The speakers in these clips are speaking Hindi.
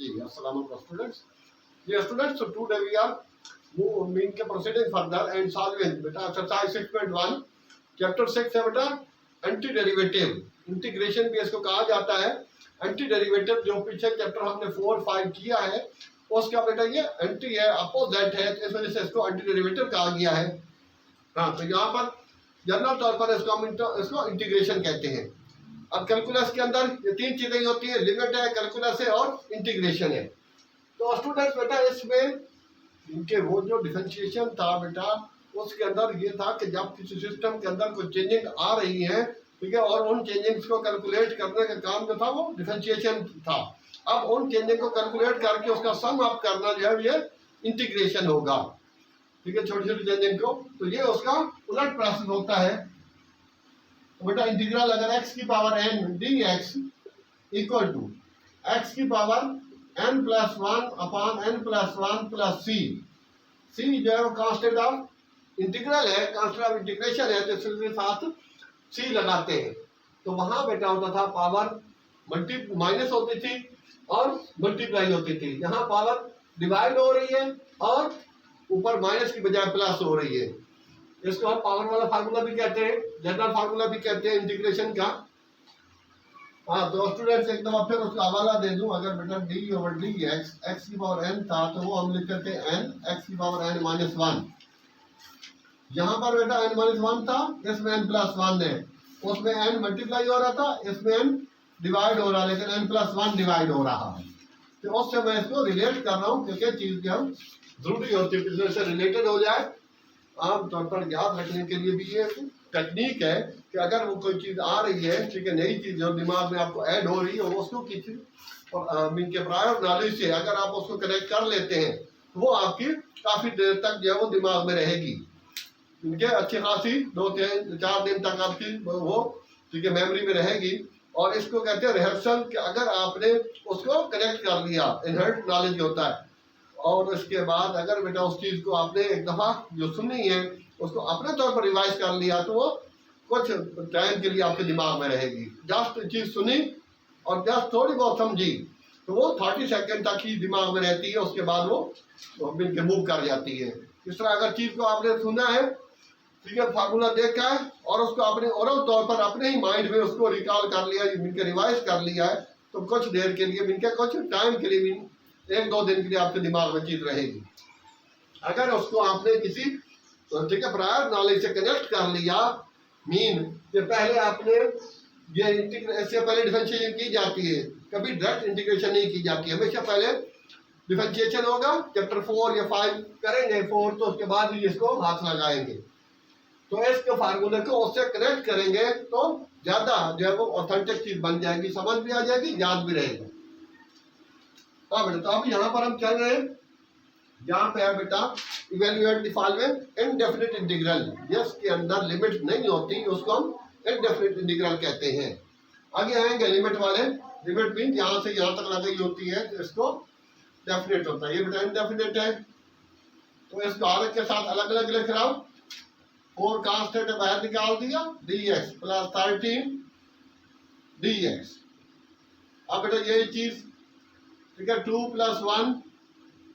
जी अस्सलाम वालेकुम स्टूडेंट्स। ये students so today we are proceeding further and solving बेटा exercise 6.1 चैप्टर 6 है बेटा एंटी डेरिवेटिव इंटीग्रेशन भी इसको कहा जाता है। एंटी डेरिवेटिव जो पीछे चैप्टर हमने 4 5 किया है उसका बेटा ये एंटी है, अपोजिट है, इस वजह से इसको एंटी डेरिवेटिव कहा गया है। हाँ, तो यहाँ पर जनरल तौर पर इसको इंटीग्रेशन कहते हैं। अब कैलकुलस के अंदर ये तीन चीजें होती है, लिमिट है, कैलकुलस है और इंटीग्रेशन है। तो स्टूडेंट्स बेटा इसमें इनके वो जो डिफरेंशिएशन था बेटा उसके अंदर ये था कि जब किसी सिस्टम के अंदर कोई चेंजिंग आ रही है, ठीक है, और उन चेंजिंग्स को कैलकुलेट करने का काम जो था वो डिफरेंशिएशन था। अब उन चेंजिंग को कैलकुलेट करके उसका सम अप करना जो है ये इंटीग्रेशन होगा, ठीक है, छोटी छोटी चेंजिंग को। तो ये उसका उलट प्रोसेस होता है। तो बेटा इंटीग्रल अगर x की power n dx equal to x की power n plus 1 upon n plus 1 plus c जो है वो कांस्टेंट ऑफ इंटीग्रल है, कांस्टेंट ऑफ इंटीग्रेशन है, तो इसके साथ c लगाते हैं। तो वहां बेटा होता था पावर माइनस होती थी और मल्टीप्लाई होती थी। यहाँ पावर डिवाइड हो रही है और ऊपर माइनस की बजाय प्लस हो रही है। इसको हम पावर वाला फार्मूला भी कहते हैं, जनरल फार्मूला भी कहते हैं इंटीग्रेशन का। हाँ, तो स्टूडेंट्स एक दफा फिर उसका हवाला दे दूं। अगर बेटा डी ओवर डी एक्स की पावर n था तो वो हम लिखते थे n x की पावर n माइनस 1। यहाँ पर बेटा n माइनस 1 था, इसमें n प्लस 1 है, उसमें n मल्टीप्लाई हो रहा था, इसमें n डिवाइड हो रहा है, लेकिन n प्लस 1 डिवाइड हो रहा है। तो उससे मैं इसको रिलेट कर रहा हूँ क्योंकि चीज की हम जरूरी होती है से रिलेटेड हो जाए। आमतौर पर याद रखने के लिए भी ये टेक्निक है कि अगर वो कोई चीज़ आ रही है, ठीक है, नई चीज़ जो दिमाग में आपको ऐड हो रही है, उसको किसी के प्रायर नॉलेज से अगर आप उसको कनेक्ट कर लेते हैं तो वो आपकी काफ़ी देर तक जो है वो दिमाग में रहेगी। इनके अच्छी खासी 2-3-4 दिन तक आपकी वो, ठीक है, मेमोरी में रहेगी। और इसको कहते हैं रिहर्सल, कि अगर आपने उसको कनेक्ट कर लिया, इनहर्ट नॉलेज होता है, और उसके बाद अगर बेटा उस चीज़ को आपने एक दफ़ा जो सुनी है उसको अपने तौर पर रिवाइज कर लिया तो वो कुछ टाइम के लिए आपके दिमाग में रहेगी। जस्ट चीज़ सुनी और जस्ट थोड़ी बहुत समझी तो वो 30 सेकंड तक ही दिमाग में रहती है, उसके बाद वो मिलकर मूव कर जाती है। इस तरह अगर चीज़ को आपने सुना है, ठीक है, फार्मूला देखा है और उसको आपने ओरल तौर पर अपने ही माइंड में उसको रिकॉल कर लिया, मिलकर रिवाइज कर लिया है, तो कुछ देर के लिए मिलकर कुछ टाइम के लिए 1-2 दिन के लिए आपके दिमाग में चीज रहेगी। अगर उसको आपने किसी, ठीक है, प्रायर नॉलेज से कनेक्ट कर लिया, मीन कि पहले आपने ये इससे पहले डिफरेंशिएशन की जाती है, कभी डायरेक्ट इंटीग्रेशन नहीं की जाती है, हमेशा पहले डिफरेंशिएशन होगा। चैप्टर 4 या 5 करेंगे 4, तो उसके बाद ही इसको हाथ लगाएंगे। तो इसके फार्मूले को उससे कनेक्ट करेंगे तो ज्यादा जो है वो ऑथेंटिक चीज बन जाएगी, समझ भी आ जाएगी, याद भी रहेगी। हाँ बेटा, तो अब यहाँ पर हम चल रहे हैं, यहाँ पे है बेटा evaluate the following indefinite integral, जिसके अंदर लिमिट नहीं होती उसको हम इनडेफिनिट इंटीग्रल कहते हैं। आगे आएंगे लिमिट वाले। लिमिट मीन यहाँ से यहाँ तक लगाई होती है तो इसको डेफिनेट होता है। ये बेटा इनडेफिनिट है तो इसको आगे के साथ अलग अलग लिख रहा हूँ। 4 कांस्टेंट बाहर निकाल दिया, dx प्लस 13 dx। अब बेटा यही चीज, ठीक है, 2 प्लस 1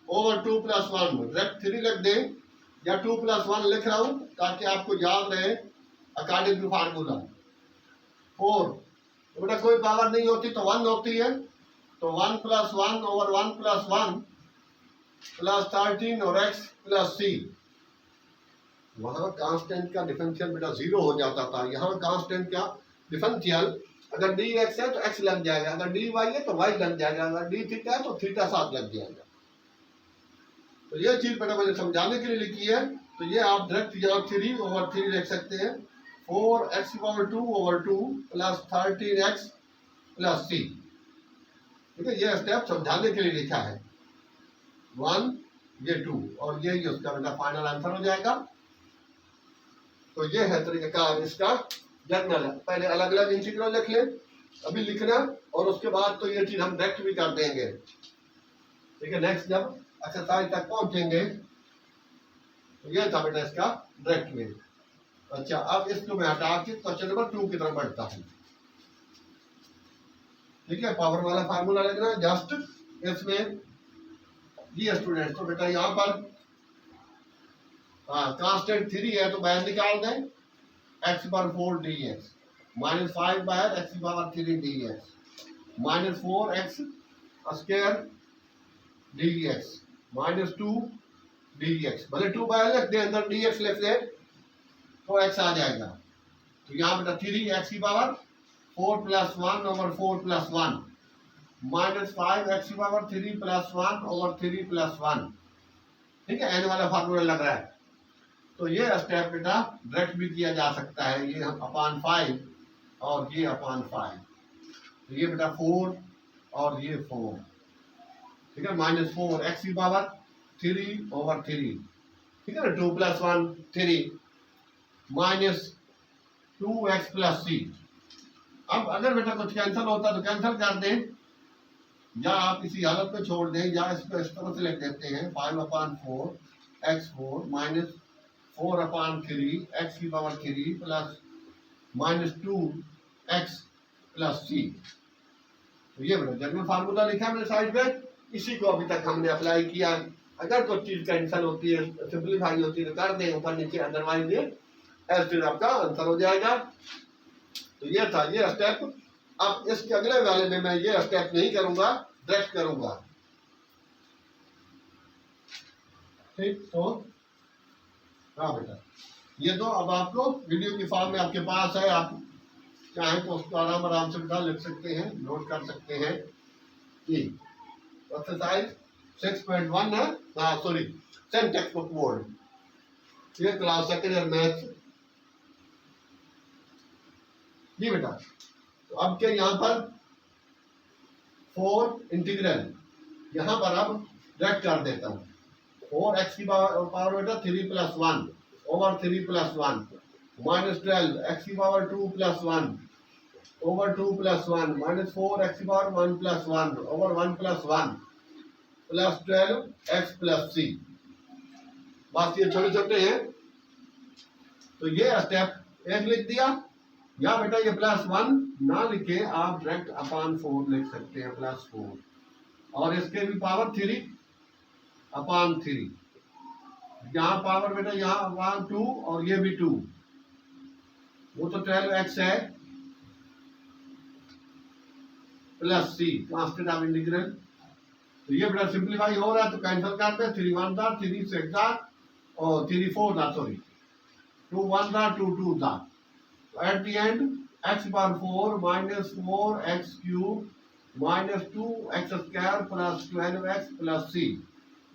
ओवर 2 प्लस 1 डायरेक्ट 3 लिख दें, या 2 प्लस 1 लिख रहा हूं ताकि आपको याद रहे अकॉर्डिंग टू फार्मूला। 4 तो बेटा कोई पावर नहीं होती तो 1 होती है, तो 1 प्लस 1 ओवर 1 प्लस 1 प्लस 13 और x प्लस c। वहां कांस्टेंट का डिफरेंशियल बेटा 0 हो जाता था, यहाँ कांस्टेंट का डिफरेंशियल अगर dx है तो x लग जाएगा, अगर dy है तो y लग जाएगा, अगर d थीटा है तो थीटा साथ लग जाएगा। तो ये चीज बेटा मैंने समझाने के लिए लिखी है। तो ये आप डायरेक्ट यहाँ 3 ओवर 3 लिख सकते हैं, 4x power 2 over 2 plus 13x plus c। ठीक है, ये स्टेप समझाने के लिए लिखा है। 1 ये 2 और ये उसका बेटा फाइनल आंसर हो जाएगा। तो ये है तरीकाकार इसका जनरल। पहले अलग अलग इंटीग्रल लिख लें, अभी लिखना, और उसके बाद तो ये चीज हम डायरेक्ट भी कर देंगे। ठीक है, नेक्स्ट जब एक्सरसाइज तक पहुंचेंगे तो ये था बेटा इसका डायरेक्ट में। अच्छा, अब इसको मैं हटा के क्वेश्चन नंबर 2 की तरफ बढ़ता हूं। ठीक है, पावर वाला फार्मूला लिखना है, जस्ट इसमें जी स्टूडेंट, तो बेटा यहाँ पर कांस्टेंट 3 है तो बाहर निकाल दें x पर 4 dx माइनस 5 बाहर x power 3 dx minus 4x square dx minus 2 dx, भले 2 बाहर लिख दे अंदर dx लिख दे तो x आ जाएगा। तो यहाँ बेटा 3x की power 4 plus 1 over 4 plus 1 minus 5x की पावर 3 प्लस 1 ओवर 3 प्लस 1। ठीक है, एन वाला फार्मूला लग रहा है। तो ये स्टेप बेटा डायरेक्ट भी किया जा सकता है, ये अपान 5 और ये अपान 5। तो ये बेटा 4 और ये 4, ठीक है, माइनस 4 एक्स की पावर 3 ओवर 3, ठीक है ना, 2 plus 1 3 minus 2x plus c। अब अगर बेटा कुछ कैंसिल होता तो कैंसिल कर दें, या आप इसी हालत में छोड़ दें, या इसको इस तरह से लिख देते हैं 5/4 x4 माइनस 4/3 x की power 3 plus minus 2x plus c। तो ये बेटा जनरल फार्मूला लिखा है मैंने साइड पे, इसी को अभी तक हमने अप्लाई किया। अगर कोई चीज कैंसिल होती है, सिंप्लीफाई होती है तो कर दें ऊपर नीचे, अदरवाइज ये एस आपका आंसर हो जाएगा। तो ये था ये स्टेप। अब इसके अगले वाले में मैं ये स्टेप नहीं करूंगा, डायरेक्ट करूंगा। ठीक, तो हाँ बेटा ये तो अब आपको वीडियो की फॉर्म में आपके पास है, आप चाहें तो उसको आराम आराम से बेटा लिख सकते हैं, नोट कर सकते हैं कि एक्सरसाइज 6.1 है, हाँ sorry same text book board, ये क्लास सेकंड ईयर मैथ्स जी बेटा। तो अब क्या यहाँ पर 4 इंटीग्रल, यहाँ पर अब डायरेक्ट कर देता हूँ। 4x की पावर बेटा 3 plus 1 over 3 plus 1 minus 12 x की power 2 plus 1 over 2 plus 1 minus 4x की power 1 plus 1 over 1 plus 1 plus 12 x plus c। बस ये छोटे छोटे हैं। तो ये स्टेप एक लिख दिया, या बेटा ये प्लस 1 ना लिखे आप डायरेक्ट अपान 4 लिख सकते हैं, प्लस 4, और इसके भी पावर 3 अपान 3। यहाँ पावर बेटा यहाँ अपान 2 और ये भी 2, वो तो 12x है plus c constant of integral. तो ये बेटा सिंप्लीफाई हो रहा है तो कैंसिल कर दे, 3 1 था 3 6 था और 3 4 था, सॉरी 2 1 था 2 2 था। At the end x power 4 minus 4x cube minus 2x square plus 12x plus c।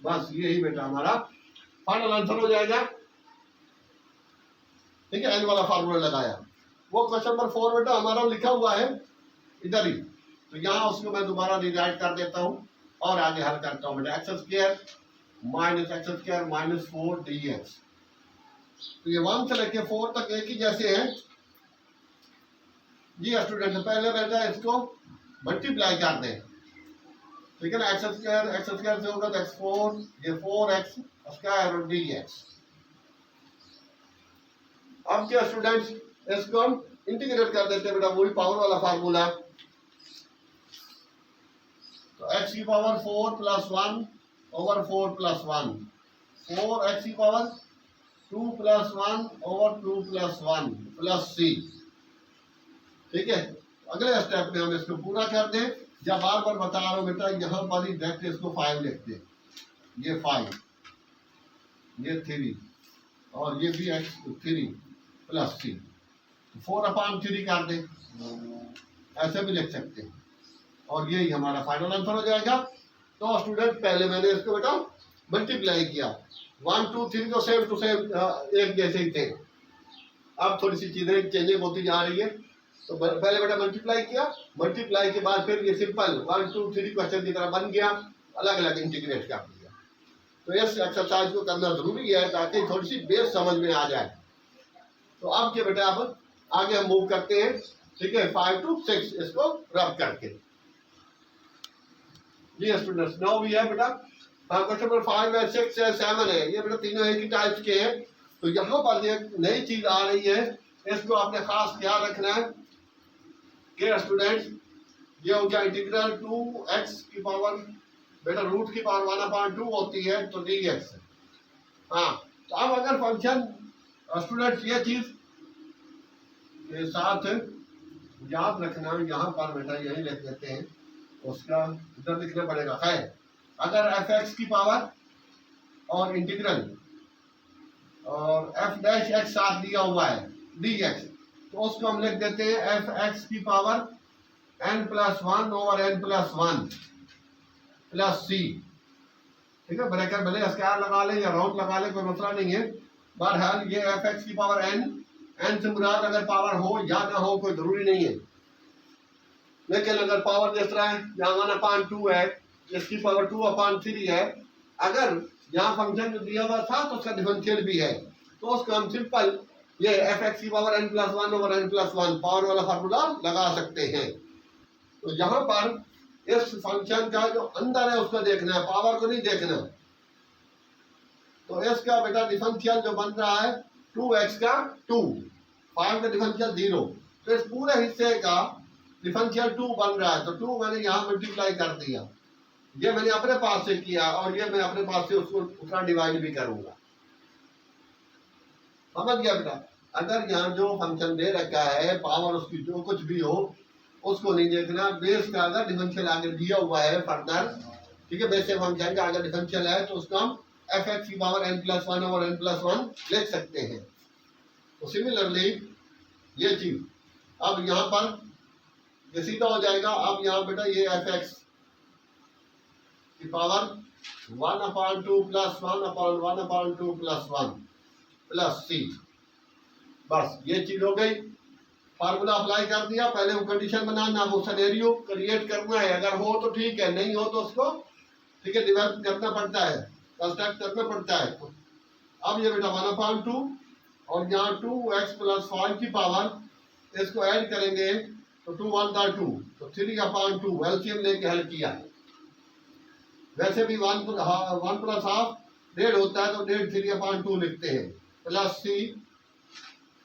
बस यही बेटा हमारा फाइनल आंसर हो जाएगा। ठीक है, एन वाला फार्मूला लगाया। वो क्वेश्चन नंबर 4 बेटा हमारा लिखा हुआ है इधर ही, तो यहाँ उसको मैं दोबारा रिराइट कर देता हूँ और आगे हल करता हूँ बेटा। X square minus 4 dx। तो ये 1 से लेके 4 तक एक ही जैसे हैं जी स्टूडेंट। पहले बेटा इसको मल्टीप्लाई कर दें, ठीक है ना, एक्स स्क्वायर से होगा तो x4, ये 4x स्क्वायर और dx। अब क्या स्टूडेंट्स, इसको हम इंटीग्रेट कर देते हैं बेटा, वही पावर वाला फार्मूला। तो x की power 4 plus 1 over 4 plus 1, 4x की power 2 plus 1 over 2 plus 1 plus c। ठीक है, अगले स्टेप में हम इसको पूरा कर दें। या बार बार बता रहा हूं बेटा, यहाँ पर ही डायरेक्ट इसको 5 लिखते हैं, ये 5 ये 3 और ये भी x3 प्लस c, 4/3 कर दें, ऐसे भी लिख सकते हैं और यही हमारा फाइनल आंसर हो जाएगा। तो स्टूडेंट पहले मैंने इसको बेटा मल्टीप्लाई किया, 1 2 3 तो सेम टू सेम एक जैसे ही थे। अब थोड़ी सी चीजें चेंजिंग होती जा रही है। तो पहले बेटा मल्टीप्लाई किया, मल्टीप्लाई के बाद फिर ये सिंपल 1 2 3 क्वेश्चन की तरह बन गया, अलग अलग इंटीग्रेट कर दिया। तो इस एक्सरसाइज को करना जरूरी है ताकि थोड़ी सी बेस समझ में आ जाए। तो अब क्या बेटा अब आगे हम मूव करते हैं, ठीक है, 5 to 6 इसको रब करके। जी स्टूडेंट्स, 9 भी है बेटा, क्वेश्चन नंबर 5 है, 6 है, 7 है, ये बेटा तीनों एक ही टाइप के हैं। तो यहाँ पर एक नई चीज आ रही है, इसको आपने खास ख्याल रखना है कि स्टूडेंट्स ये हो गया इंटीग्रल 2x की पावर बेटा रूट की पावर 1/2 होती है तो dx। हाँ, तो अब अगर फंक्शन स्टूडेंट्स ये चीज के साथ याद रखना, यहाँ पर बेटा यही लिख देते हैं, उसका इधर लिखना पड़ेगा। खैर, अगर एफ एक्स की पावर और इंटीग्रल और एफ डैश एक्स साथ दिया हुआ है डी एक्स, तो उसको हम लिख देते हैं एफ एक्स की power n+1 over n+1 plus c. ठीक है, ब्रैकेट भले स्क्वायर लगा ले या राउंड लगा ले, कोई मसला नहीं है। बहरहाल ये एफ एक्स की पावर n से मुराद अगर पावर हो या ना हो कोई जरूरी नहीं है, लेकिन अगर पावर जिस तरह है यहाँ 1/2 है, इसकी पावर 2/3 है, अगर यहाँ फंक्शन जो दिया हुआ था तो उसका डिफरेंशियल भी है, तो उसको हम सिंपल ये एफ एक्स की power n+1 over n+1 power वाला फार्मूला लगा सकते हैं। तो यहाँ पर इस फंक्शन का जो अंदर है उसको देखना है, पावर को नहीं देखना। तो इसका बेटा डिफरेंशियल जो बन रहा है 2x का 2, 5 का डिफरेंशियल 0, तो इस पूरे हिस्से का डिफरेंशियल 2 बन रहा है, तो 2 मैंने यहाँ मल्टीप्लाई कर दिया, ये मैंने अपने पास से किया और ये मैं अपने पास से उसको उतना डिवाइड भी करूंगा। समझ गया बेटा? अगर यहाँ जो फंक्शन दे रखा है पावर उसकी जो कुछ भी हो उसको नहीं देखना, बेस का अगर डिफरेंशियल आगे दिया हुआ है फर्दर, ठीक है, बेस फंक्शन का अगर डिफरेंशियल है तो उसको हम एफ एक्स की पावर n+1 ओवर n+1 लिख सकते हैं। तो सिमिलरली ये चीज अब यहाँ पर ये सीधा हो जाएगा। अब यहाँ बेटा ये एफ एक्स की पावर 1/2 प्लस 1/1/2 प्लस 1 प्लस सी, बस ये चीज हो गई। फार्मूला अप्लाई कर दिया, पहले वो कंडीशन बनाना, वो सिनेरियो क्रिएट करना है, अगर हो तो ठीक है, नहीं हो तो उसको ठीक है डेवलप करना पड़ता है, कंस्ट्रक्ट करना पड़ता है। तो अब ये बेटा 1/2 और यहाँ 2x + 5 की पावर, इसको ऐड करेंगे तो 2 1 2, तो 3/2 एलसीएम लेके हल किया। वैसे भी 1 + ½ 1.5 होता है, तो 1.5 3/2 लिखते हैं प्लस सी,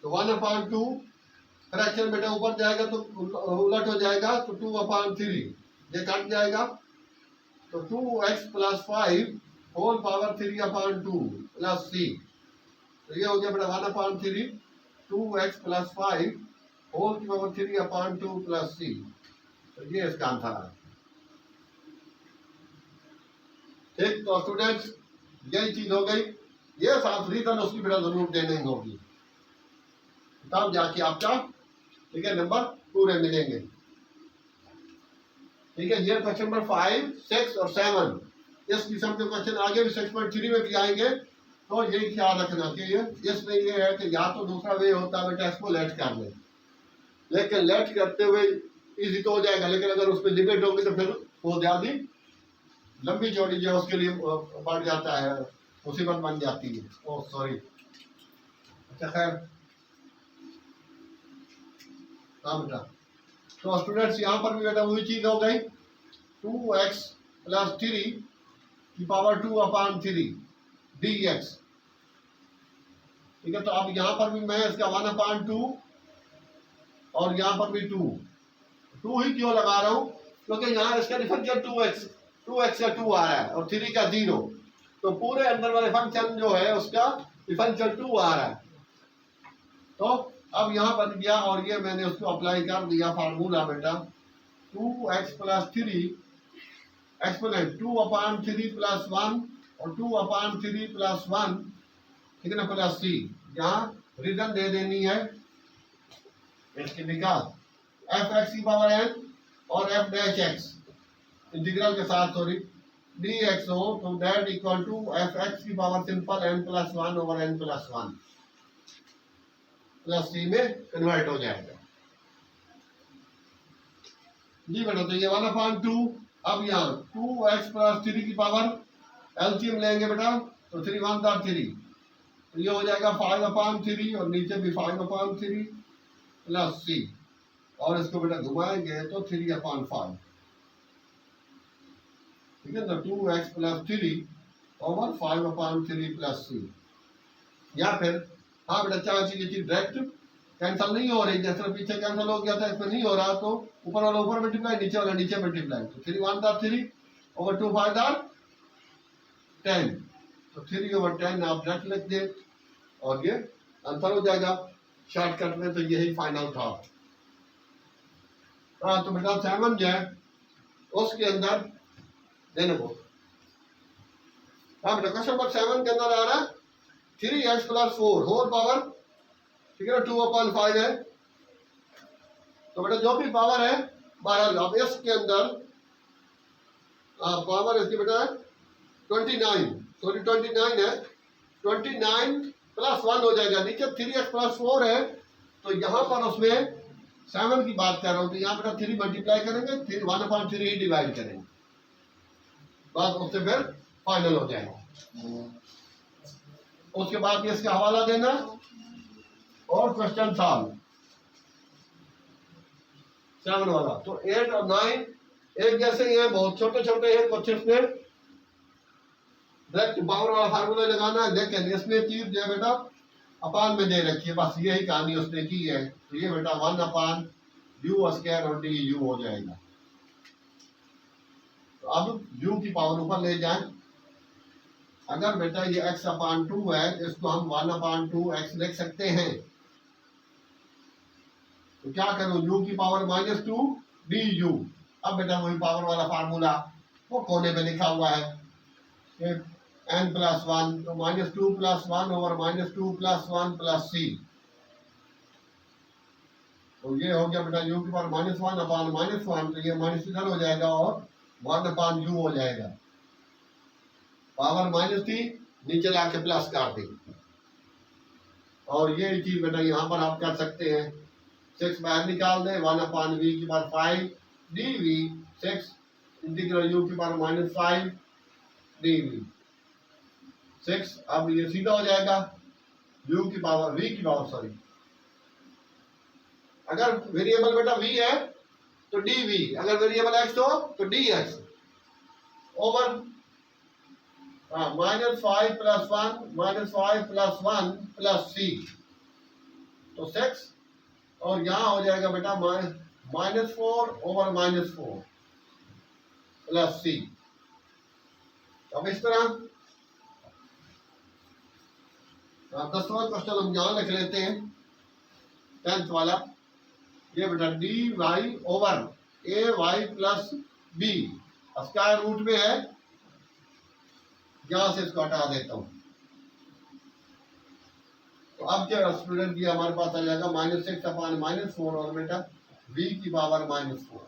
तो 1/2 फ्रैक्शन बेटा ऊपर जाएगा तो उलट हो जाएगा, तो 2/3 ये कट जाएगा, तो 2x + 5 होल पावर 3/2 प्लस सी, तो ये हो गया बेटा 1/3 2x + 5 होल की पावर 3/2 प्लस सी, तो ये इसका आंसर है। ठीक, तो स्टूडेंट्स यही चीज हो गई, ये साथ रीजन उसकी बेटा जरूर देनी होगी, तब जाके आपका ठीक है नंबर पूरे मिलेंगे। ठीक है, ये क्वेश्चन नंबर 5, 6 और 7 इस किस्म के क्वेश्चन आगे भी 6.3 में भी आएंगे, तो ये ख्याल रखना कि ये इसमें ये है कि या तो दूसरा वे होता है बेटा इसको लेट कर ले, लेकिन लेट करते हुए इजी तो हो जाएगा, लेकिन अगर उसमें लिमिट होगी तो फिर वो ज्यादा लंबी चौड़ी जो उसके लिए बढ़ जाता है, मुसीबत बन जाती है। ओह सॉरी, अच्छा खैर, हाँ बेटा, तो स्टूडेंट्स यहाँ पर भी बेटा वही चीज हो गई, 2x + 3 की पावर 2/3 dx। ठीक है, तो अब यहाँ पर भी मैं इसका 1/2 और यहाँ पर भी 2 ही क्यों लगा रहा हूँ, क्योंकि यहाँ इसका डिफरेंशियल 2x का 2 आ रहा है और 3 का 0, तो पूरे अंदर वाले फंक्शन जो है उसका डिफरेंशियल 2 आ रहा है। तो अब यहाँ बन गया और ये मैंने उसको अप्लाई कर दिया फार्मूला बेटा, 2x + 3 एक्सपोनेंट 2/3 + 1 और 2/3 + 1, ठीक है ना, प्लस सी, यहाँ रीजन दे देनी है इसकी निकाल, एफ एक्स की पावर n और एफ डैश एक्स इंटीग्रल के साथ सॉरी dx हो, तो that equal to f x की power simple n+1 over n+1 plus c में कन्वर्ट हो जाएगा। जी बेटा, तो ये 1/2, अब यहाँ 2x + 3 की पावर एलसीएम लेंगे बेटा, तो 3 1 3, तो ये हो जाएगा 5/3 और नीचे भी 5/3 प्लस सी, और इसको बेटा घुमाएंगे तो 3/5, ठीक है ना, 2x + 3 ओवर 5/3 प्लस सी। या फिर हाँ बेटा, चाहे ये चीज डायरेक्ट कैंसिल नहीं हो रही, जैसे पीछे कैंसिल हो गया था इसमें नहीं हो रहा, तो ऊपर वाला ऊपर मल्टीप्लाई, नीचे वाला नीचे मल्टीप्लाई, तो 3 1 3 ओवर 2 5 आर 10, तो 3/10 आप डायरेक्ट लिख दें और ये आंसर हो जाएगा। शॉर्टकट में तो यही फाइनल था। हाँ, तो बेटा 7 जो है उसके अंदर देने को। हाँ बेटा, क्वेश्चन नंबर 7 के अंदर आ रहा है 3x + 4 होल पावर, ठीक है ना, 2/5 है। तो बेटा जो भी पावर है बहरहाल अब इसके अंदर पावर इसकी बेटा 29, सॉरी 29 है, 29 + 1 हो जाएगा। नीचे 3x + 4 है, तो यहाँ पर उसमें 7 की बात कर रहा हूँ, तो यहाँ बेटा 3 मल्टीप्लाई करेंगे, 1/3 ही डिवाइड करेंगे, बस उससे फिर फाइनल हो जाएगा। उसके बाद इसका हवाला देना और क्वेश्चन सॉल्व 7 वाला। तो 8 और 9 एक जैसे ही है, बहुत छोटे छोटे हैं, कुछ इसमें डायरेक्ट पावर वाला फार्मूला लगाना है, लेकिन इसमें चीज जो है बेटा अपान में दे रखी है, बस यही कहानी उसने की है। तो ये बेटा 1/u² और du हो जाएगा। तो अब u की पावर ऊपर ले जाएं। अगर बेटा ये x/2 है तो इसको हम 1/2x लिख सकते हैं। तो क्या करूं, u की पावर -2 du। अब बेटा वही पावर वाला फार्मूला वो कोने पे लिखा हुआ है, n + 1, तो -2 + 1 ओवर -2 + 1 + c। तो ये हो गया बेटा u की पावर -1/-1, तो ये माइनस इधर हो जाएगा और 1/u हो जाएगा। पावर माइनस थी, नीचे लाके प्लस कर दी। और ये चीज बेटा यहाँ पर आप कर सकते हैं, 6 बाहर निकाल दें, 1/v की पावर 5 dv, 6 इंटीग्रल u की पावर -5 dv 6। अब ये सीधा हो जाएगा u की पावर v की पावर, सॉरी अगर वेरिएबल बेटा v है तो dv, अगर वेरिएबल x हो तो dx ओवर -5 + 1 -5 + 1 + c। तो 6 और यहाँ हो जाएगा बेटा -4 ओवर -4 + c। अब इस तरह 10वां क्वेश्चन हम यहाँ लिख लेते हैं, 10th वाला। ये बेटा dy over ay + b square root में है, यहां से इसको हटा देता हूं। तो अब क्या स्टूडेंट की हमारे पास आ जाएगा -6/-4 और बेटा v की पावर -4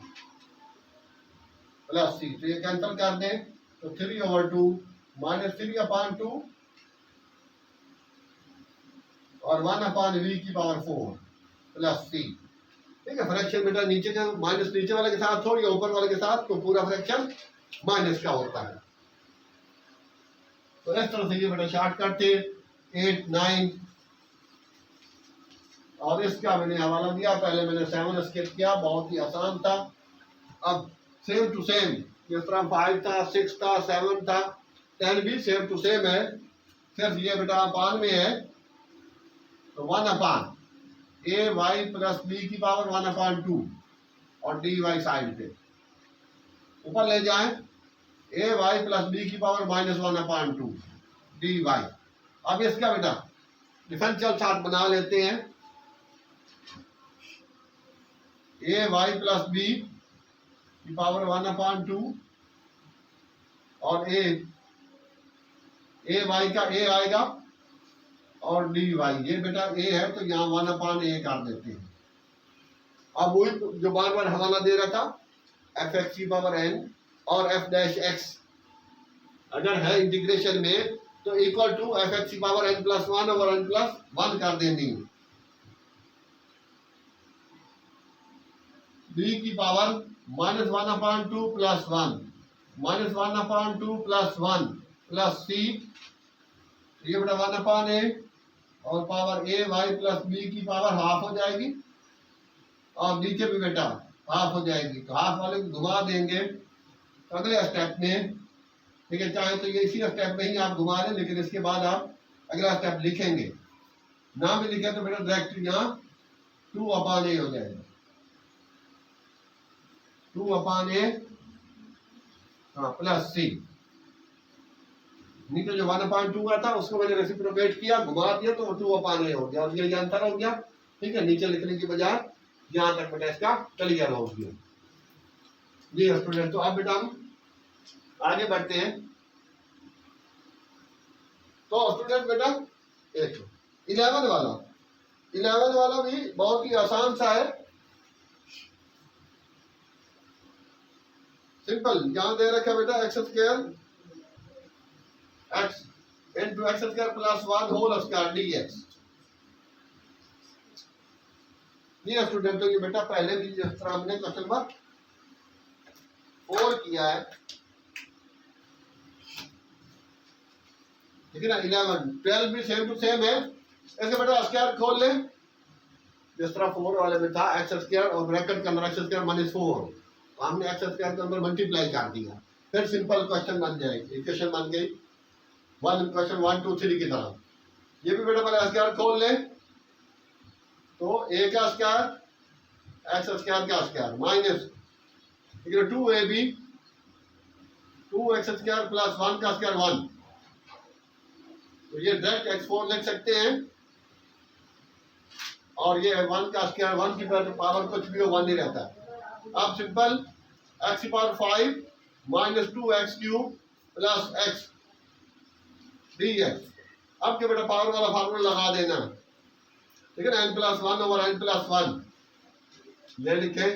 + c। तो ये कैंसिल कर दें, तो 3/2 -3/2 और 1/v की पावर 4 + c। ठीक है, फ्रैक्शन बेटा नीचे का माइनस नीचे वाले के साथ हो या ऊपर वाले के साथ, तो पूरा फ्रैक्शन माइनस का होता है। तो इस तरह से ये बेटा शॉर्टकट थे 8 9, और इसका मैंने हवाला दिया, पहले मैंने 7 स्किप किया, बहुत ही आसान था। अब सेम टू सेम, जिस तरह 5 था, 6 था, 7 था, 10 भी सेम टू सेम है, सिर्फ ये बेटा अपान में है। तो 1/ay + b की पावर 1/2 और dy साइड पे ऊपर ले जाएं, ay + b की पावर -1/2 dy। अब इसका बेटा डिफरेंशियल चार्ट बना लेते हैं, ay + b की पावर 1/2 और ay का a आएगा और dy, ये बेटा a है तो यहाँ 1/a कर देते हैं। अब वही जो बार बार हवाला दे रहा था, fx की पावर n और f' अगर है इंटीग्रेशन में तो इक्वल टू fx की पावर n + 1 ओवर n + 1 कर देनी। b की पावर -1/2 + 1 -1/2 + 1 + c, ये बेटा 1/a और पावर ay + b की पावर हाफ हो जाएगी, और नीचे भी बेटा हाफ हो जाएगी। तो हाफ वाले को घुमा देंगे अगले स्टेप में, ठीक है, चाहे तो ये इसी स्टेप में ही आप घुमा दें, लेकिन इसके बाद आप अगला स्टेप लिखेंगे, ना भी लिखे तो बेटा डायरेक्ट यहाँ 2/a हो जाएगा, 2/a हाँ प्लस सी, नीचे जो 1/2 था उसको मैंने रेसिप्रोकेट किया, घुमा दिया तो वो 2/a हो गया और ये आंसर हो गया। ठीक है, नीचे लिखने की बजाय यहाँ तक बेटा इसका क्लियर हो गया। जी स्टूडेंट, तो अब बेटा हम आगे बढ़ते हैं। तो स्टूडेंट बेटा एक 11 वाला भी बहुत ही आसान सा है, सिंपल। यहाँ दे रखा है बेटा x square x into x square plus 1 whole square d x. ये स्टूडेंट, तो ये बेटा पहले भी जिस तरह हमने क्वेश्चन नंबर 4 किया है, ठीक है ना। 11 12 भी सेम टू सेम है। ऐसे बेटा स्क्वायर खोल लें जिस तरह 4 वाले में था, एक्स स्क्वायर और ब्रैकेट के अंदर एक्स स्क्वायर माइनस 4, तो हमने एक्स स्क्वायर के अंदर मल्टीप्लाई कर दिया, फिर सिंपल क्वेश्चन बन जाएगी, इक्वेशन बन गई क्वेश्चन 1 2 3 की तरह। ये भी बेटा पहले स्क्वायर खोल लें, तो ए का स्क्वायर एक्स स्क्वायर का square minus 2ab 2x square plus 1 का स्क्वायर 1, तो ये डायरेक्ट x4 लिख सकते हैं, और ये 1 का स्क्वायर 1 की पावर कुछ भी हो 1 नहीं रहता। अब सिंपल x की power 5 minus 2x cube plus x dx। अब के बेटा पावर वाला फार्मूला लगा देना, ठीक है ना, n plus 1 over n plus 1 ये लिखे,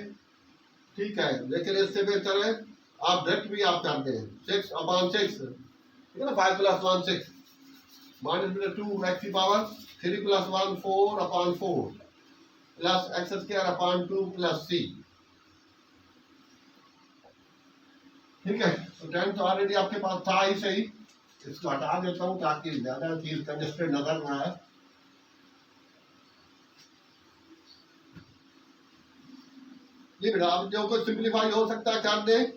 ठीक है। लेकिन इससे बेहतर है आप डायरेक्ट भी आप करते हैं 6/6, ठीक है ना, 5 प्लस 1 6 माइनस बेटा 2x की power 3 plus 1 4/4 plus x square 2 plus c, ठीक है। तो 10 तो ऑलरेडी आपके पास था ही सही, इसको हटा देता हूँ ताकि ज्यादा चीज कंजेस्टेड नजर ना आए। ये बेटा अब जो कुछ सिंप्लीफाई हो सकता है कर दें,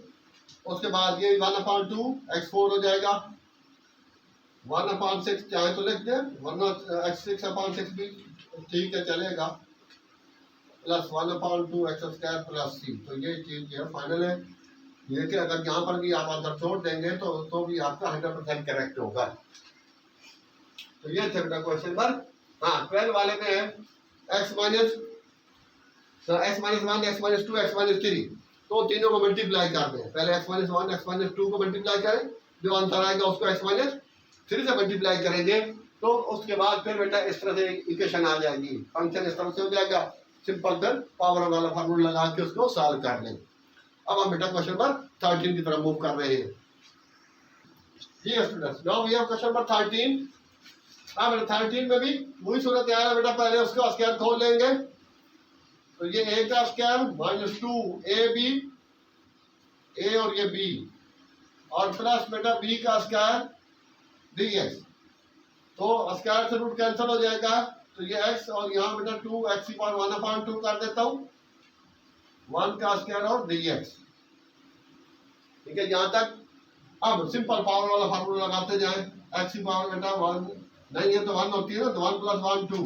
उसके बाद ये 1/2 x4 हो जाएगा, 1/6 चाहे तो लिख दें, वरना x6/6 भी ठीक है चलेगा, plus 1/2 x square plus c। तो ये चीज जो फाइनल है, ये कि अगर यहाँ पर भी आप आंसर छोड़ देंगे तो भी आपका 100% करेक्ट होगा। तो ये थे बेटा क्वेश्चन नंबर, हाँ 12 वाले में है x minus 1 x minus 2 x minus 3, तो तीनों को मल्टीप्लाई कर दें। पहले x माइनस 1 x माइनस 2 को मल्टीप्लाई करें, जो आंसर आएगा उसको x माइनस 3 से मल्टीप्लाई करेंगे, तो उसके बाद फिर बेटा इस तरह से इक्वेशन आ जाएगी, फंक्शन इस तरह से हो जाएगा, सिंपल फिर पावर वाला फार्मूला लगा के उसको सॉल्व कर लें। अब हम बेटा क्वेश्चन नंबर 13 की तरफ मूव कर रहे हैं। जी students, now we have question number 13। अब बेटा 13 में भी वही सूरत है बेटा, पहले उसको स्क्वायर खोल लेंगे, तो ये a का स्क्वायर माइनस 2ab a और ये b, और प्लस बेटा b का स्क्वायर dx, तो स्क्वायर से रूट कैंसिल हो जाएगा, तो ये x और यहाँ बेटा 2x की पावर 1/2 कर देता हूँ, 1 का स्क्वायर और dx, ठीक है यहाँ तक। अब सिंपल पावर वाला फार्मूला लगाते जाएं, x की पावर बेटा 1 नहीं है तो 1 होती है ना, तो 1 plus 1 2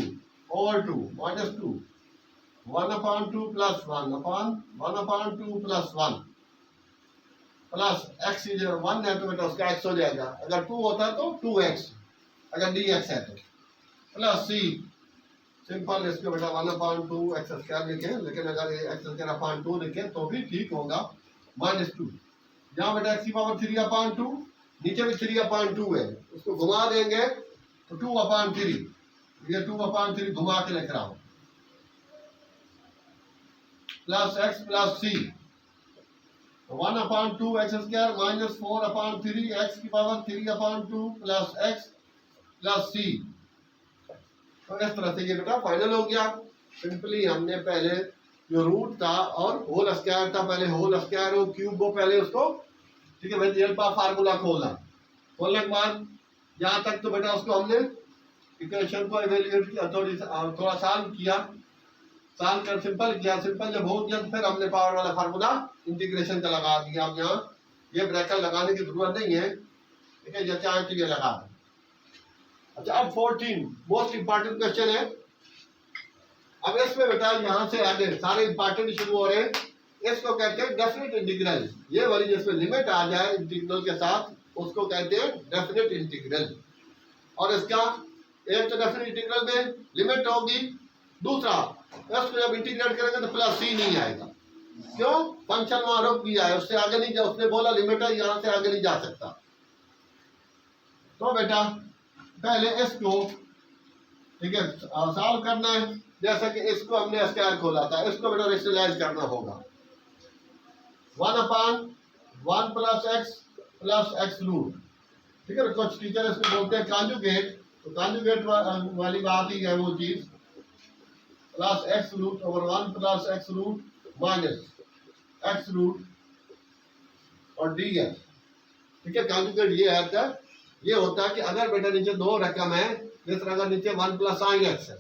over 2 minus 2 1/2 plus 1/2 plus 1 plus x is 1 है तो बेटा उसका x हो जाएगा, अगर 2 होता है तो 2x, अगर dx है तो प्लस c, सिंपल इसको बेटा 1/2 x स्क्वायर लिखें, लेकिन अगर ये x स्क्वायर 2 लिखें तो भी ठीक होगा, माइनस 2, यहाँ बेटा x की पावर 3/2, नीचे भी 3/2 है, उसको घुमा देंगे तो 2/3, ये 2/3 घुमा के लिख रहा हूँ, plus x plus c, 1/2 x square minus 4/3 x की power 3/2 plus x plus c। तो इस तरह से ये बेटा फाइनल हो गया। सिंपली हमने पहले जो रूट था और होल स्क्वायर था, पहले होल स्क्वायर हो क्यूब हो पहले उसको, ठीक है भाई, रियल पावर फार्मूला खोलना, खोलने के बाद यहाँ तक तो बेटा उसको हमने इक्वेशन को इवेल्युएट किया, थोड़ा सॉल्व किया, सॉल्व कर सिंपल किया, सिंपल जब हो गया तो फिर हमने पावर वाला फार्मूला इंटीग्रेशन का लगा दिया। अब यहाँ ये ब्रैकेट लगाने की जरूरत नहीं है, ठीक है, जैसे आए तो ये लगा दें। अच्छा अब 14 मोस्ट इंपॉर्टेंट क्वेश्चन है। अब इसमें बेटा यहाँ से आगे सारे इंपॉर्टेंट शुरू हो रहे हैं, इसको कहते हैं डेफिनेट इंटीग्रल। ये वाली जिसमें लिमिट आ जाए इंटीग्रल के साथ उसको कहते हैं डेफिनेट इंटीग्रल। और इसका एक तो डेफिनेट इंटीग्रल में लिमिट होगी, दूसरा इसको जब इंटीग्रेट करेंगे तो प्लस सी नहीं आएगा। क्यों? फंक्शन वहां रुक गया है, उससे आगे नहीं जा, उसने बोला लिमिट है, यहां से आगे नहीं जा सकता। तो बेटा पहले इसको ठीक है सॉल्व करना है। जैसा कि इसको हमने स्क्वायर खोला था, इसको बेटा रेशनलाइज करना होगा। 1/1 प्लस एक्स रूट, ठीक है। कुछ टीचर इसको बोलते हैं कॉन्जुगेट, तो कॉन्जुगेट वाली बात ही है वो चीज, plus x root over 1 plus x root minus x root और डी एक्स, ठीक है। कॉन्जुगेट ये होता है कि अगर बेटा नीचे दो रकम है, जिस तरह अगर नीचे 1 प्लस साइन एक्स है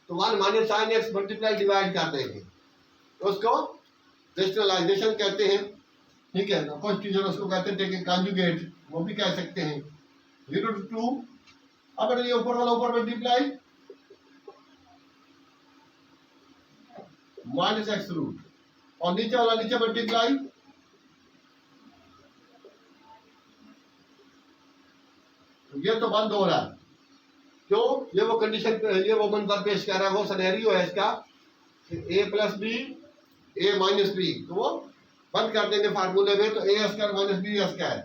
तो 1 minus sine x multiply divide कर देंगे, तो उसको रेशनलाइजेशन कहते हैं, ठीक है। तो कुछ टीचर उसको कहते हैं कॉन्जुगेट, वो भी कह सकते हैं। 0 to 2, अब बेटा ये ऊपर वाला ऊपर मल्टीप्लाई माइनस एक्स रूट और नीचे वाला नीचे मल्टीप्लाई ये तो बंद हो रहा है। क्यों? ये वो कंडीशन, ये वो मंजर पेश कर रहा है, वो सिनेरियो है इसका a plus B a minus B, तो वो बंद कर देंगे फार्मूले में, तो a square minus B square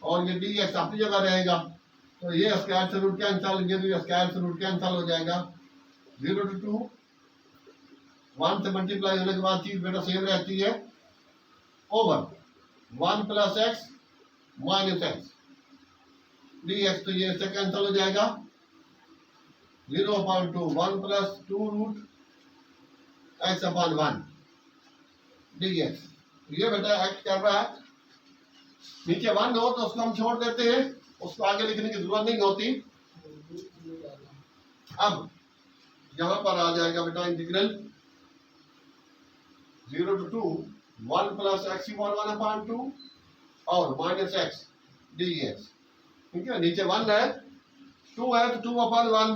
और ये डी एक्स अपनी जगह रहेगा। तो ये स्क्वायर से रूट कैंसल, ये भी स्क्वायर से रूट कैंसल हो जाएगा। 0 to 2, 1 से मल्टीप्लाई होने के बाद चीज बेटा सेम रहती है, over 1 plus x minus x d x, तो ये इससे कैंसिल हो जाएगा। 0/2 1 plus 2 root x upon 1 d x, ये बेटा एक्ट कर रहा है। नीचे 1 हो तो उसको हम छोड़ देते हैं, उसको आगे लिखने की जरूरत नहीं होती। अब यहां पर आ जाएगा बेटा integral 0 to 2 1 plus x equal 1/2 और माइनस एक्स डी एक्स, ठीक है। नीचे 1 है, 2 है तो 2/1,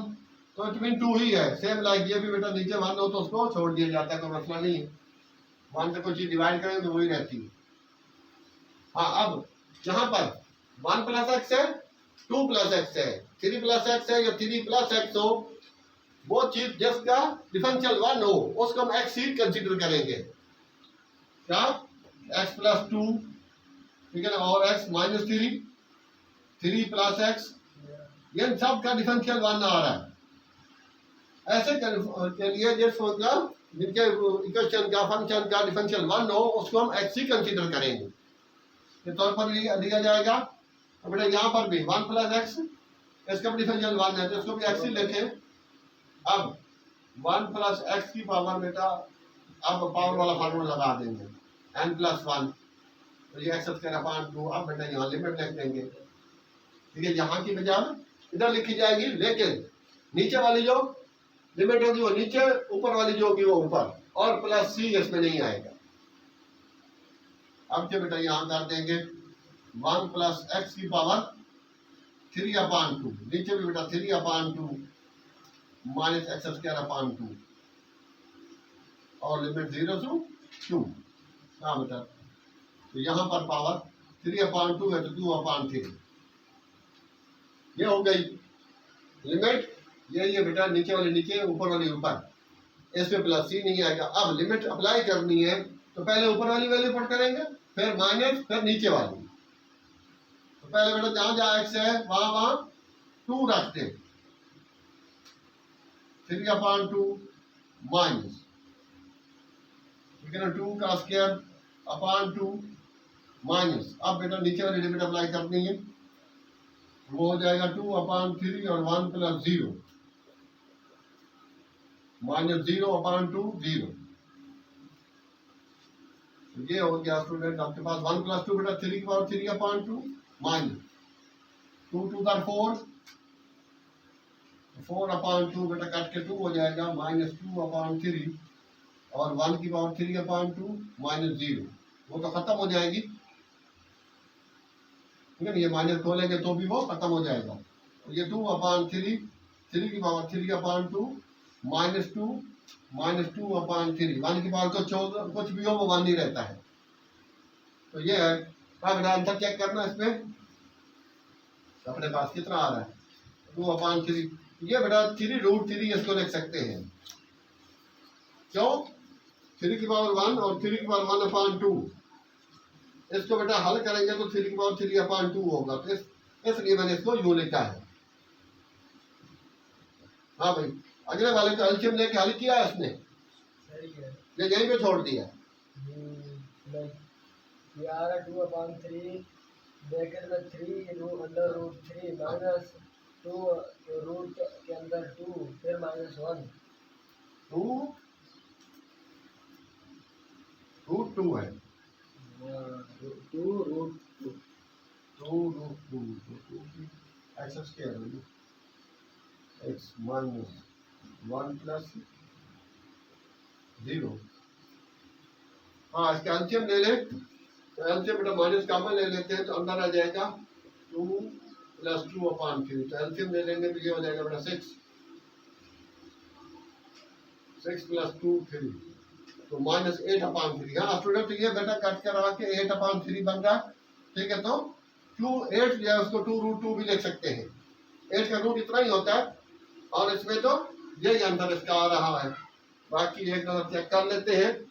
तो इट मीन 2 ही है। सेम लाइक ये भी बेटा नीचे 1 हो तो उसको छोड़ दिया जाता है, कोई मसला नहीं है। 1 से कोई चीज डिवाइड करेंगे तो वही रहती है। हाँ, अब यहाँ पर 1 प्लस एक्स है, 2 प्लस एक्स है, 3 प्लस एक्स है या 3 प्लस एक्स हो, वो चीज जिसका डिफरेंशियल 1 हो उसको हम एक्स ही कंसीडर करेंगे। क्या? एक्स प्लस 2, ठीक है ना, और एक्स माइनस 3 प्लस एक्स, ये सब का डिफरेंशियल 1 आ रहा है। ऐसे के लिए जिस मतलब जिनके इक्वेशन का फंक्शन का डिफरेंशियल 1 हो उसको हम एक्स ही कंसीडर करेंगे, के तौर पर लिया जाएगा। अब बेटा यहाँ पर भी 1 प्लस एक्स, इसका डिफरेंशियल 1 है तो इसको भी एक्स ही लिखें। अब 1 प्लस एक्स की पावर बेटा, अब पावर वाला फार्मूला लगा देंगे n प्लस 1, तो ये एक्स स्क्वायर अपॉन 2। अब बेटा यहाँ लिमिट लिख देंगे, ठीक है। यहाँ की बजाय इधर लिखी जाएगी, लेकिन नीचे वाली जो लिमिट होगी वो नीचे, ऊपर वाली जो होगी वो ऊपर, और प्लस सी इसमें नहीं आएगा। अब क्या बेटा यहाँ कर देंगे 1 प्लस एक्स की पावर 3/2, नीचे भी बेटा 3/2 माइनस एक्स स्क्वायर अपॉन 2 और लिमिट 0 to 2। हाँ बेटा, तो यहाँ पर पावर 3/2 है तो 2/3, ये हो गई लिमिट। ये बेटा नीचे वाली नीचे, ऊपर वाली ऊपर, इसमें प्लस सी नहीं आएगा। अब लिमिट अप्लाई करनी है तो पहले ऊपर वाली वैल्यू पुट करेंगे, फिर माइनस, फिर नीचे वाली। तो पहले बेटा जहां जहां एक्स है वहां 2 रखते हैं, 3/2 माइनस, ठीक है ना, 2 का स्क्वायर अपॉन 2 माइनस। अब बेटा नीचे वाली लिमिट अप्लाई करनी है, वो हो जाएगा 2/3 और 1 प्लस 0 माइनस 0/2 0। ये हो गया स्टूडेंट आपके पास 1 प्लस 2 बेटा 3 की पावर 3/2 माइनस 2 2 का 4/2 बेटा कट के 2 हो जाएगा, माइनस 2/3 और 1 की पावर 3/2 माइनस 0, वो तो खत्म हो जाएगी, ठीक है ना। ये माइनस खोलेंगे तो भी वो खत्म हो जाएगा। तो ये 2/3, 3 की पावर 3/2 माइनस 2 -2/3, 1 की पावर तो कुछ भी हो वो 1 ही रहता है। तो ये है। अब बेटा आंसर चेक करना इसमें अपने पास कितना आ रहा है, 2/3। ये बेटा 3√3 इसको लिख सकते हैं। क्यों? 3 की पावर 1 और 3 की पावर 1/2। इसको बेटा हल करेंगे तो 3 की पावर 3/2 होगा, तो इसलिए मैंने इसको यूं लिखा है। हाँ भाई, अगले वाले को एलसीएम लेके हल किया है इसने, ये यहीं पे छोड़ दिया। यार 2/3 ब्रैकेट में 3 √3 माइनस 2 रूट के अंदर 2 फिर -1 2√2 है। 2√2 एक्स स्क्वायर x -1 + 0। हाँ, इसका एलसीएम ले ले, तो एलसीएम बेटा माइनस कॉमन ले लेते हैं तो अंदर आ जाएगा 2 + 2/3। तो एलसीएम ले लेंगे तो ये हो जाएगा बेटा 6 + 2 3, तो -8/3। हाँ स्टूडेंट, ये बेटा कट करा के 8/3 बन रहा। ठीक है, तो 8 जो है उसको 2√2 भी लिख सकते हैं। 8 का रूट इतना ही होता है, और इसमें तो यही आंसर इसका आ रहा है। बाकी एक नजर चेक कर लेते हैं,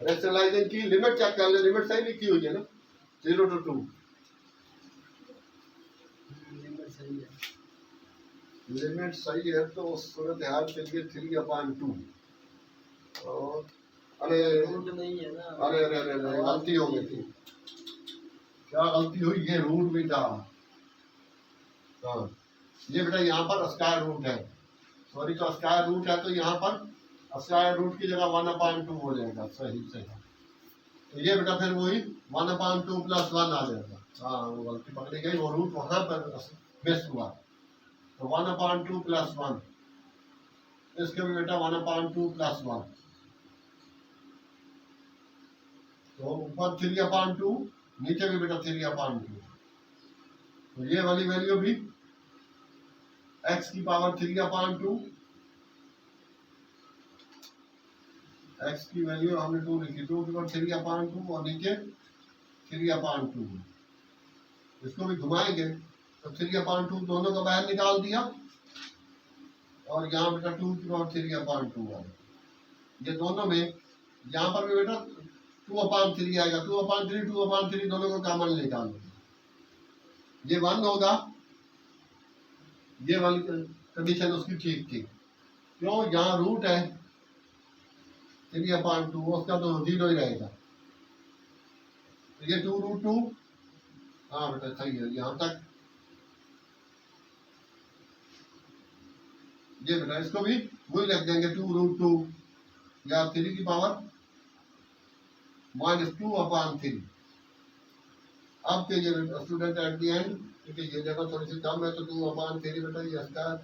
रेशनलाइजिंग की लिमिट चेक कर ले। लिमिट सही लिखी हुई है ना, 0 to 2। लिमिट सही है तो उस सूरत हाल के लिए 3/2। और अरे नहीं है ना, अरे अरे अरे अरे गलती हो गई थी। क्या गलती हुई? ये रूट बेटा, हाँ ये बेटा यहाँ पर स्क्वायर रूट है। सॉरी, तो स्क्वायर रूट है तो यहाँ पर स्क्वायर रूट की जगह 1/2 हो जाएगा। सही सही। तो ये बेटा फिर वही 1/2 + 1 आ जाएगा। हाँ वो गलती पकड़ी गई, वो रूट वहां पर मिस हुआ। तो 1/2 + 1, इसके भी बेटा 1/2 + 1, तो ऊपर 3/2, नीचे भी बेटा 3/2। तो ये वाली वैल्यू भी x की पावर 3/2, x की वैल्यू हमने 2 लिखी, 2 की पावर 3/2 और नीचे 3/2। इसको भी घुमाएंगे तो 3/2 दोनों को बाहर निकाल दिया, और यहाँ बेटा 2 की पावर 3/2 है। ये दोनों में यहाँ पर भी बेटा 2/3 आएगा। 2/3 दोनों को कॉमन निकाल दो, ये 1 होगा। ये वाली कंडीशन उसकी ठीक थी। क्यों? यहाँ रूट है 3/2, उसका तो 0 ही रहेगा। ये 2√2, हाँ बेटा सही है यहाँ तक। ये बेटा इसको भी वही रख देंगे 2√2 या 3 की पावर -2/3। अब के ये स्टूडेंट एट दी एंड, क्योंकि ये जगह थोड़ी सी कम है तो 2/3 बेटा ये इसका,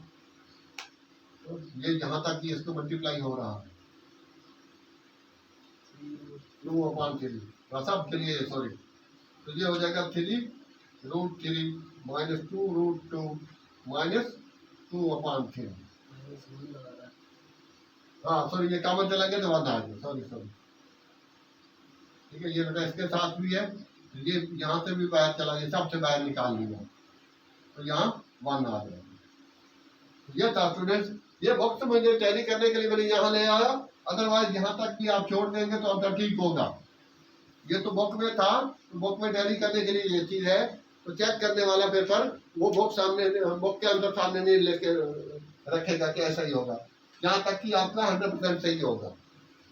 तो ये यहाँ तक कि इसको मल्टीप्लाई हो रहा है 2/3 सब के लिए। सॉरी, तो ये हो जाएगा 3√3 -2√2 -2/3। हाँ सॉरी, ये कॉमन चला गया तो 1 आ गया। सॉरी सॉरी, ठीक है। ये बेटा इसके साथ भी है, ये यहाँ से भी बाहर चला गया, सबसे बाहर निकाल लिया तो यहाँ 1 आ गया। ये था स्टूडेंट्स, ये वक्त मुझे टैली करने के लिए मैंने यहाँ ले आया। अदरवाइज यहाँ तक भी आप छोड़ देंगे तो आंसर ठीक होगा। ये तो बुक में था, तो बुक में टैली करने के लिए ये चीज है, तो चेक करने वाला पेपर वो बुक सामने, बुक के अंदर सामने नहीं लेके रखेगा कि ऐसा ही होगा। यहाँ तक कि आपका 100% सही होगा।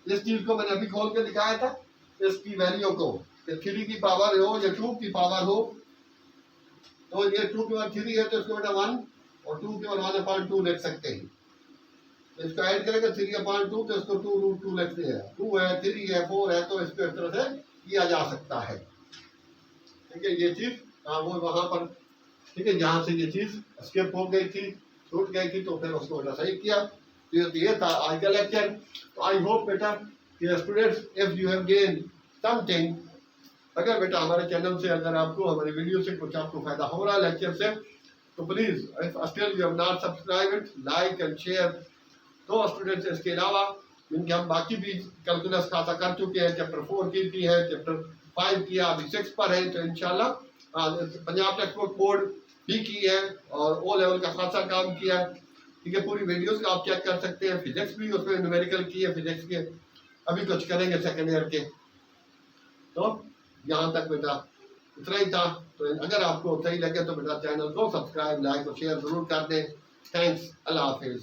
इस चीज को मैंने अभी खोल के दिखाया था, इसकी वैल्यू को, 3 की पावर हो या 2 की पावर हो, तो ये 2 की पावर 3 है तो इसको बेटा 1 और 2 की पावर 1/2 लिख सकते हैं। तो इसको ऐड करेंगे 3/2 तो इसको 2√2 लिखते हैं। 2 है, 3 है, 4 है, तो इसको इस तरह से किया जा सकता है। ठीक है, ये चीज वो वहां पर, ठीक है, जहाँ से ये चीज स्किप हो गई थी, छूट गई थी, तो फिर उसको बेटा सही किया। तो ये था आज का लेक्चर। तो आई होप बेटा students, if you have gain something, अगर बेटा हमारे चैनल से, अगर आपको हमारे वीडियो से कुछ आपको फायदा हो रहा है लेक्चर से, तो please if still you have not subscribe it, like and share तो स्टूडेंट्स इसके अलावा इनके हम बाकी भी कैलकुलस खासा कर चुके हैं, चैप्टर 4 की है, चैप्टर 5 किया, अभी 6 पर है। तो इंशाल्लाह पंजाब टेक्स्ट बुक बोर्ड भी की है और ओ लेवल का खासा काम किया है। ठीक है, पूरी वीडियोस आप चेक कर सकते हैं। फिजिक्स भी उसमें न्यूमेरिकल की है, फिजिक्स के अभी कुछ करेंगे सेकेंड ईयर के। तो यहाँ तक बेटा इतना ही था। तो अगर आपको सही लगे तो बेटा चैनल को सब्सक्राइब, लाइक और शेयर जरूर कर दें। थैंक्स, अल्लाह हाफिज।